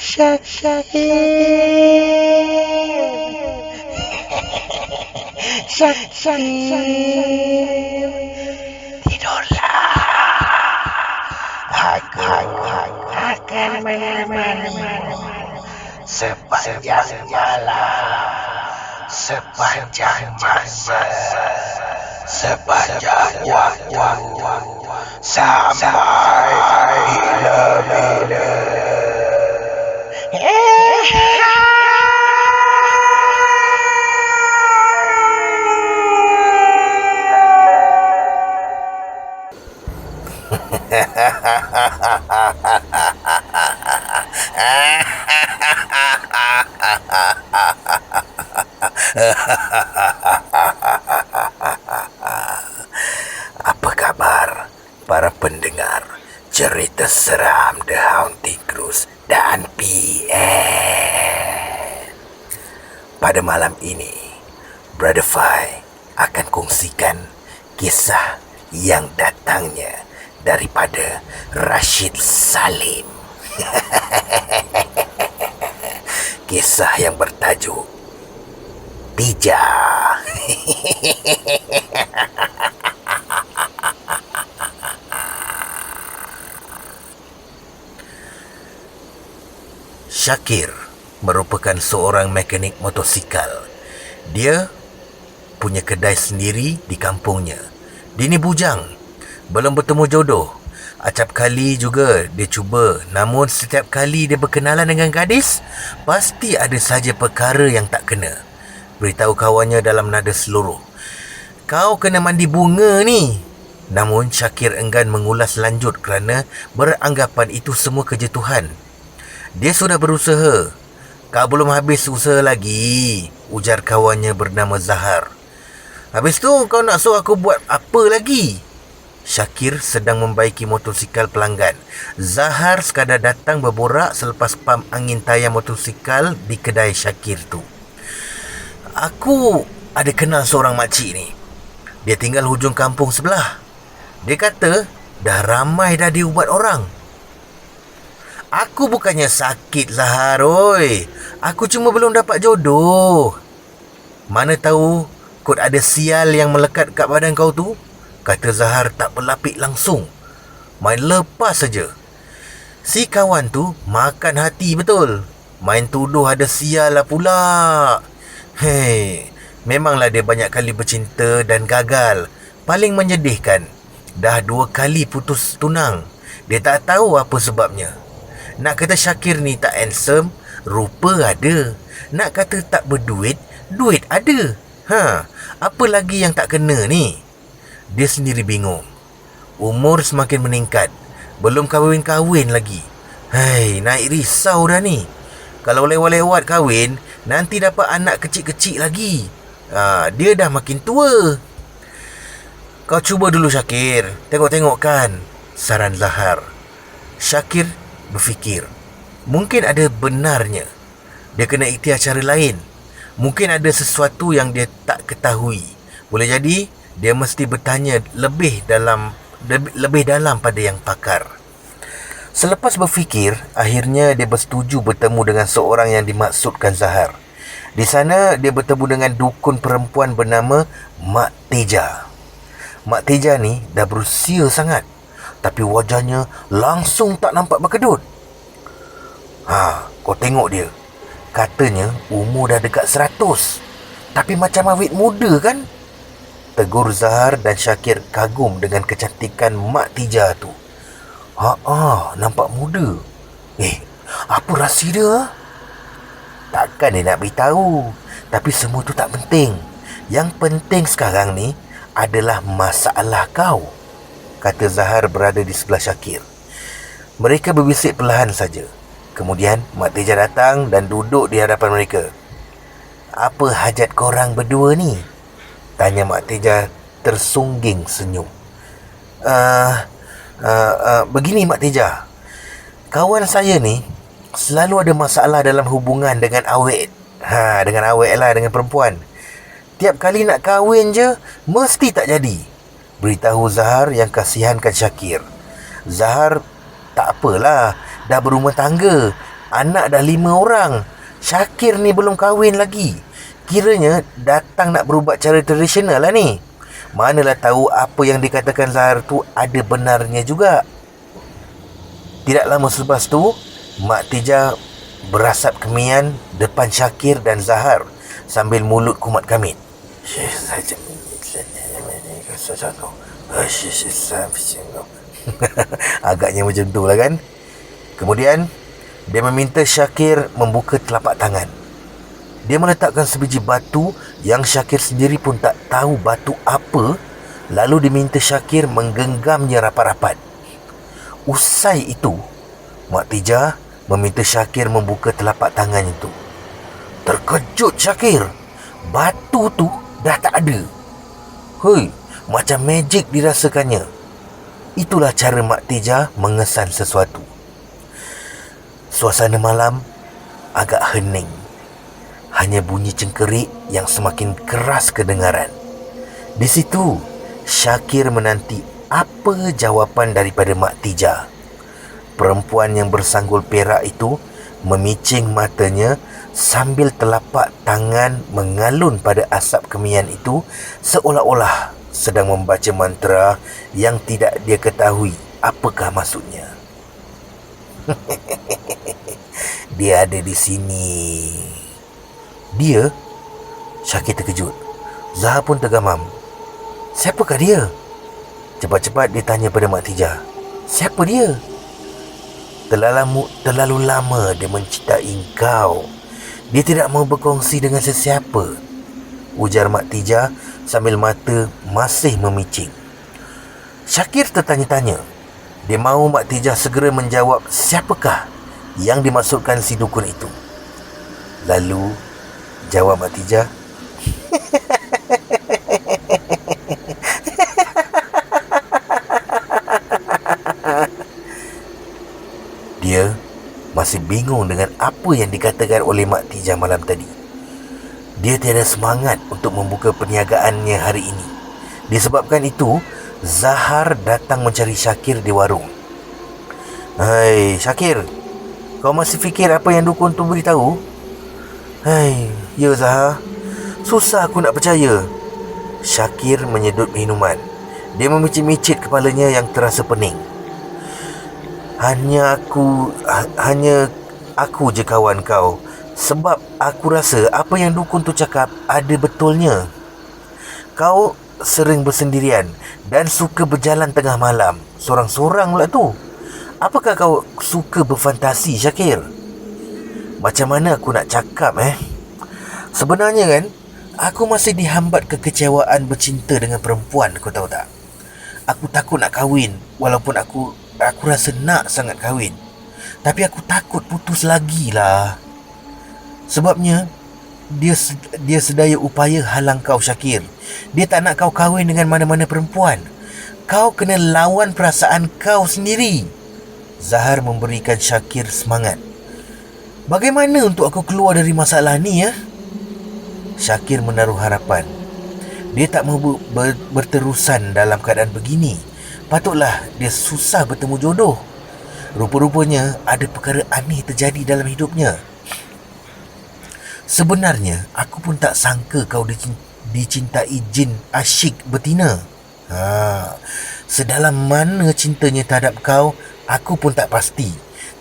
Syakir, tidurlah. Aku akan menemani sepanjang malam, sepanjang masa, sepanjang waktu, sampai bila-bila. Apa kabar para pendengar cerita seram The Haunting Cruise dan PN? Pada malam ini, Brother Fai akan kongsikan kisah yang datangnya daripada Rashid Salim. Kisah yang bertajuk Tija. Syakir merupakan seorang mekanik motosikal. Dia punya kedai sendiri di kampungnya. Dia ni bujang, belum bertemu jodoh. Acap kali juga dia cuba, namun setiap kali dia berkenalan dengan gadis, pasti ada saja perkara yang tak kena. Beritahu kawannya dalam nada seluruh, "Kau kena mandi bunga ni." Namun Syakir enggan mengulas lanjut kerana beranggapan itu semua kerja Tuhan. Dia sudah berusaha. "Kau belum habis usaha lagi," ujar kawannya bernama Zahar. "Habis tu kau nak suruh aku buat apa lagi?" Syakir sedang membaiki motosikal pelanggan. Zahar sekadar datang berborak selepas pam angin tayar motosikal di kedai Syakir tu. "Aku ada kenal seorang makcik ni. Dia tinggal hujung kampung sebelah. Dia kata dah ramai dah diubat orang." "Aku bukannya sakit, Zahar, oi. Aku cuma belum dapat jodoh." "Mana tahu kot ada sial yang melekat kat badan kau tu," kata Zahar tak berlapik langsung. Main lepas saja. Si kawan tu makan hati betul. Main tuduh ada sial lah pula. Hei, memanglah dia banyak kali bercinta dan gagal. Paling menyedihkan, dah 2 kali putus tunang. Dia tak tahu apa sebabnya. Nak kata Syakir ni tak handsome, rupa ada. Nak kata tak berduit, duit ada. Apa lagi yang tak kena ni? Dia sendiri bingung. Umur semakin meningkat, belum kahwin-kahwin lagi. Hei, naik risau dah ni. Kalau lewat-lewat kahwin, nanti dapat anak kecil-kecil lagi. Dia dah makin tua. "Kau cuba dulu, Syakir. Tengok-tengok kan," saran Zahar. Syakir berfikir, mungkin ada benarnya. Dia kena ikhtiar cara lain. Mungkin ada sesuatu yang dia tak ketahui. Boleh jadi dia mesti bertanya lebih dalam pada yang pakar. Selepas berfikir, akhirnya dia bersetuju bertemu dengan seorang yang dimaksudkan Zahar. Di sana dia bertemu dengan dukun perempuan bernama Mak Teja. Mak Teja ni dah berusia sangat, tapi wajahnya langsung tak nampak berkedut. Kau tengok dia. Katanya umur dah dekat 100, tapi macam awet muda kan? Tegur Zahar dan Syakir kagum dengan kecantikan Mak Tija tu. Nampak muda. Apa rahsia dia? Takkan dia nak beritahu. Tapi semua tu tak penting. Yang penting sekarang ni adalah masalah kau, kata Zahar berada di sebelah Syakir. Mereka berbisik perlahan saja. Kemudian Mak Teja datang dan duduk di hadapan mereka. "Apa hajat korang berdua ni?" tanya Mak Teja tersungging senyum. Begini Mak Teja, kawan saya ni selalu ada masalah dalam hubungan dengan awet. Dengan awet lah, dengan perempuan. Tiap kali nak kahwin je, mesti tak jadi, beritahu Zahar yang kasihankan Syakir. Zahar, tak apalah, dah berumah tangga. Anak dah 5 orang. Syakir ni belum kahwin lagi. Kiranya datang nak berubat cara tradisional lah ni. Manalah tahu apa yang dikatakan Zahar tu ada benarnya juga. Tidak lama selepas tu, Mak Tijah berasap kemian depan Syakir dan Zahar sambil mulut kumat kamit. Agaknya macam tu lah kan. Kemudian dia meminta Syakir membuka telapak tangan. Dia meletakkan sebiji batu yang Syakir sendiri pun tak tahu batu apa. Lalu diminta Syakir menggenggamnya rapat-rapat. Usai itu, Mak Tijah meminta Syakir membuka telapak tangan itu. Terkejut Syakir. Batu tu dah tak ada. Hei, macam magic dirasakannya. Itulah cara Mak Tijah mengesan sesuatu. Suasana malam agak hening. Hanya bunyi cengkerik yang semakin keras kedengaran. Di situ, Syakir menanti apa jawapan daripada Mak Tijah. Perempuan yang bersanggul perak itu memicing matanya sambil telapak tangan mengalun pada asap kemian itu seolah-olah sedang membaca mantra yang tidak dia ketahui apakah maksudnya. Dia ada di sini. Dia? Syakir terkejut. Zahar pun tergamam. Siapakah dia? Cepat-cepat dia tanya pada Mak Tijah. Siapa dia? Terlalu lama dia mencintai kau. Dia tidak mau berkongsi dengan sesiapa, ujar Mak Tijah sambil mata masih memicing. Syakir tertanya-tanya. Dia mahu Mak Tijah segera menjawab siapakah yang dimaksudkan si dukun itu. Lalu jawab Mak Tijah, dia masih bingung dengan apa yang dikatakan oleh Mak Tijah malam tadi. Dia tiada semangat untuk membuka perniagaannya hari ini. Disebabkan itu, Zahar datang mencari Syakir di warung. Hai, Syakir, kau masih fikir apa yang dukun tu beritahu? Hai, ya Zahar, susah aku nak percaya. Syakir menyedut minuman. Dia memicit-micit kepalanya yang terasa pening. Hanya aku je kawan kau. Sebab aku rasa apa yang dukun tu cakap ada betulnya. Kau sering bersendirian dan suka berjalan tengah malam sorang-sorang pula tu. Apakah kau suka berfantasi, Syakir? Macam mana aku nak cakap Sebenarnya kan, aku masih dihambat kekecewaan bercinta dengan perempuan, kau tahu tak? Aku takut nak kahwin. Walaupun aku rasa nak sangat kahwin, tapi aku takut putus lagi lah. Sebabnya dia sedaya upaya halang kau, Syakir. Dia tak nak kau kahwin dengan mana-mana perempuan. Kau kena lawan perasaan kau sendiri. Zahar memberikan Syakir semangat. Bagaimana untuk aku keluar dari masalah ni Syakir menaruh harapan. Dia tak mahu berterusan dalam keadaan begini. Patutlah dia susah bertemu jodoh. Rupa-rupanya ada perkara aneh terjadi dalam hidupnya. Sebenarnya aku pun tak sangka kau dicintai jin asyik betina. Sedalam mana cintanya terhadap kau, aku pun tak pasti.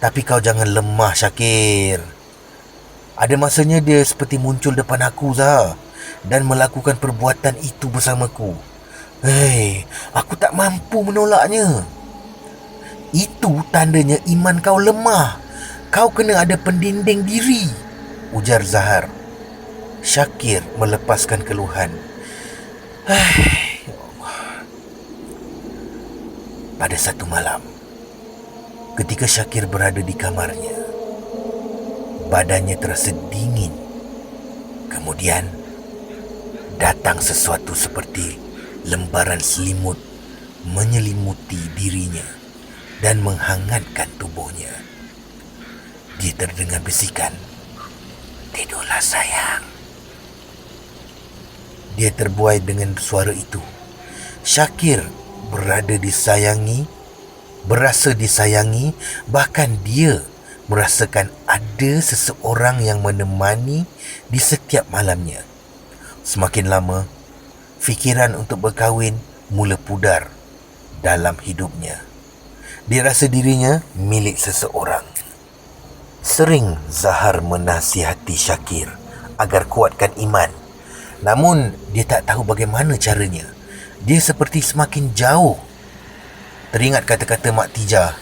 Tapi kau jangan lemah, Syakir. Ada masanya dia seperti muncul depan aku, Zah, dan melakukan perbuatan itu bersamaku. Hei, aku tak mampu menolaknya. Itu tandanya iman kau lemah. Kau kena ada pendinding diri, ujar Zahar. Syakir melepaskan keluhan. Pada satu malam, ketika Syakir berada di kamarnya, badannya terasa dingin. Kemudian datang sesuatu seperti lembaran selimut menyelimuti dirinya dan menghangatkan tubuhnya. Dia terdengar bisikan, "Tidurlah sayang." Dia terbuai dengan suara itu. Syakir berasa disayangi, bahkan dia merasakan ada seseorang yang menemani di setiap malamnya. Semakin lama, fikiran untuk berkahwin mula pudar dalam hidupnya. Dia rasa dirinya milik seseorang. Sering Zahar menasihati Syakir agar kuatkan iman. Namun dia tak tahu bagaimana caranya. Dia seperti semakin jauh. Teringat kata-kata Mak Tijah,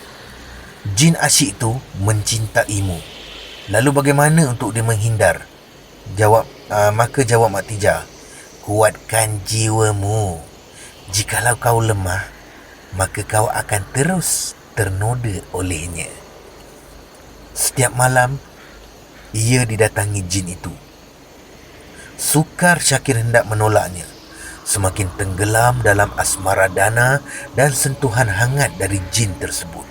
jin asyik itu mencintaimu. Lalu bagaimana untuk dia menghindar? Maka jawab Mak Tijah, kuatkan jiwamu. Jikalau kau lemah, maka kau akan terus ternoda olehnya. Setiap malam, ia didatangi jin itu. Sukar Syakir hendak menolaknya. Semakin tenggelam dalam asmara dana dan sentuhan hangat dari jin tersebut.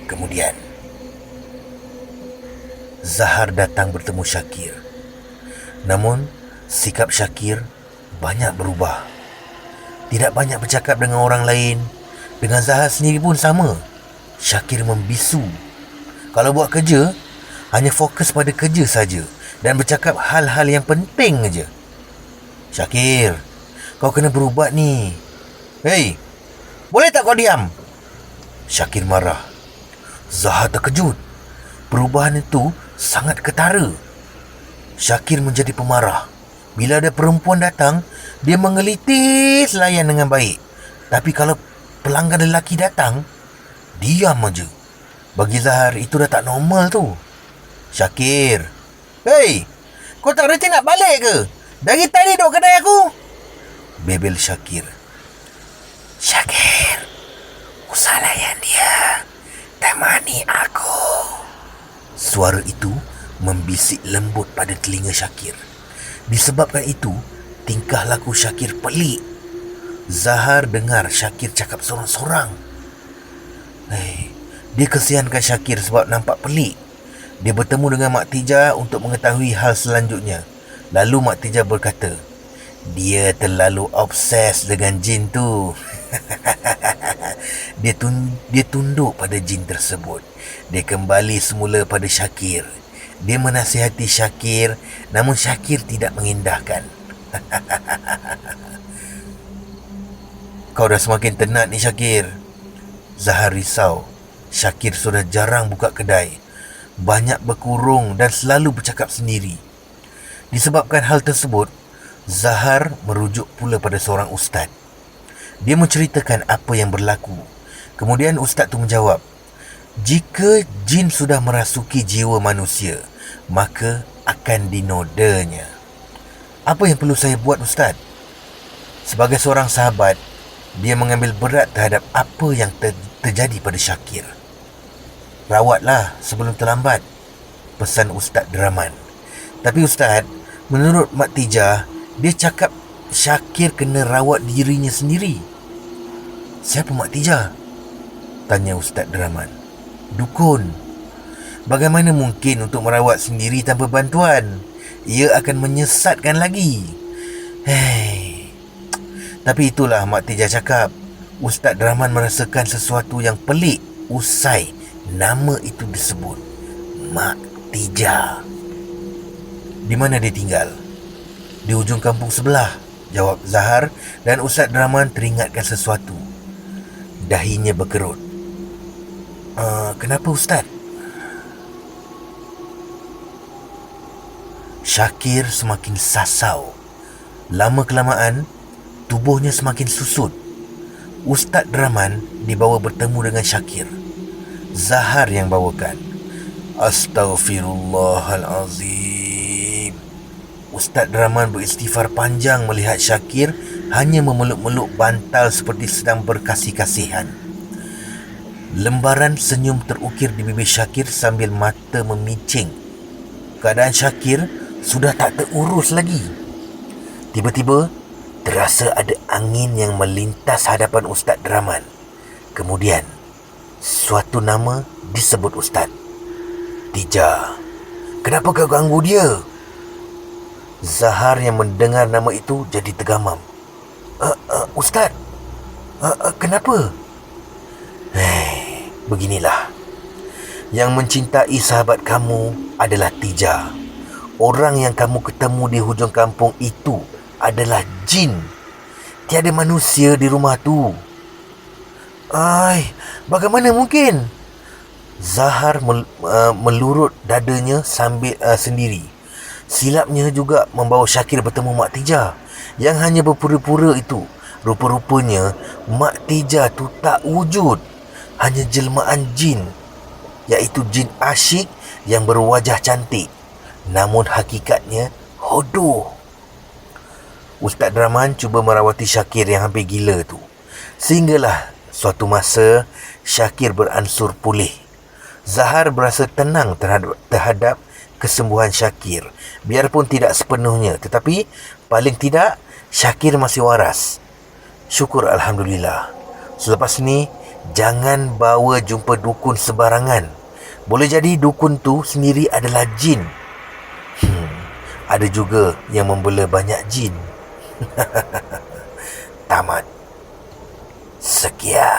Kemudian, Zahar datang bertemu Syakir. Namun, sikap Syakir banyak berubah. Tidak banyak bercakap dengan orang lain. Dengan Zahar sendiri pun sama. Syakir membisu. Kalau buat kerja, hanya fokus pada kerja saja dan bercakap hal-hal yang penting saja. Syakir, kau kena berubat ni. Hei, boleh tak kau diam? Syakir marah. Zahar terkejut. Perubahan itu sangat ketara. Syakir menjadi pemarah. Bila ada perempuan datang, dia menggelitis layan dengan baik. Tapi kalau pelanggan lelaki datang, diam aja. Bagi Zahar itu dah tak normal tu. Syakir, hei, kau tak reti nak balik ke? Dari tadi duduk kedai aku. Bebel Syakir. Syakir, usah layan dia. Temani aku. Suara itu membisik lembut pada telinga Syakir. Disebabkan itu, tingkah laku Syakir pelik. Zahar dengar Syakir cakap sorang-sorang. Dia kesiankan Syakir sebab nampak pelik. Dia bertemu dengan Mak Tijah untuk mengetahui hal selanjutnya. Lalu Mak Tijah berkata, dia terlalu obses dengan jin tu. Dia tunduk pada jin tersebut. Dia kembali semula pada Syakir. Dia menasihati Syakir, namun Syakir tidak mengindahkan. Kau dah semakin tenat ni Syakir. Zahar risau. Syakir sudah jarang buka kedai. Banyak berkurung dan selalu bercakap sendiri. Disebabkan hal tersebut, Zahar merujuk pula pada seorang ustaz. Dia menceritakan apa yang berlaku. Kemudian ustaz tu menjawab, jika jin sudah merasuki jiwa manusia, maka akan dinodanya. Apa yang perlu saya buat ustaz? Sebagai seorang sahabat, dia mengambil berat terhadap apa yang terjadi pada Syakir. Rawatlah sebelum terlambat, pesan Ustaz Deraman. Tapi Ustaz, menurut Mak Tijah, dia cakap Syakir kena rawat dirinya sendiri. Siapa Mak Tijah? Tanya Ustaz Deraman. Dukun. Bagaimana mungkin untuk merawat sendiri tanpa bantuan? Ia akan menyesatkan lagi. Tapi itulah Mak Tijah cakap. Ustaz Deraman merasakan sesuatu yang pelik usai nama itu disebut. Mak Tijah. Di mana dia tinggal? Di ujung kampung sebelah, jawab Zahar, dan Ustaz Deraman teringatkan sesuatu. Dahinya berkerut. Kenapa Ustaz? Syakir semakin sasau. Lama-kelamaan, tubuhnya semakin susut. Ustaz Deraman dibawa bertemu dengan Syakir. Zahar yang bawakan. Astaghfirullahalazim. Ustaz Deraman beristighfar panjang melihat Syakir hanya memeluk-meluk bantal seperti sedang berkasih-kasihan. Lembaran senyum terukir di bibir Syakir sambil mata memicing. Keadaan Syakir sudah tak terurus lagi. Tiba-tiba terasa ada angin yang melintas hadapan Ustaz Deraman. Kemudian suatu nama disebut Ustaz. Tijah, kenapa kau ganggu dia? Zahar yang mendengar nama itu jadi tergamam. Ustaz, kenapa? Beginilah. Yang mencintai sahabat kamu adalah Tija. Orang yang kamu ketemu di hujung kampung itu adalah jin. Tiada manusia di rumah tu. Ai, bagaimana mungkin? Zahar melurut dadanya sambil sendiri. Silapnya juga membawa Syakir bertemu Mak Tija yang hanya berpura-pura itu. Rupa-rupanya Mak Tija tu tak wujud, hanya jelmaan jin, iaitu jin asyik yang berwajah cantik, namun hakikatnya hodoh. Ustaz Rahman cuba merawati Syakir yang hampir gila tu. Sehinggalah suatu masa Syakir beransur pulih. Zahar berasa tenang terhadap kesembuhan Syakir, biarpun tidak sepenuhnya, tetapi paling tidak Syakir masih waras. Syukur Alhamdulillah. Selepas ni, jangan bawa jumpa dukun sebarangan. Boleh jadi dukun tu sendiri adalah jin. Ada juga yang membela banyak jin. Tamat. Sekian.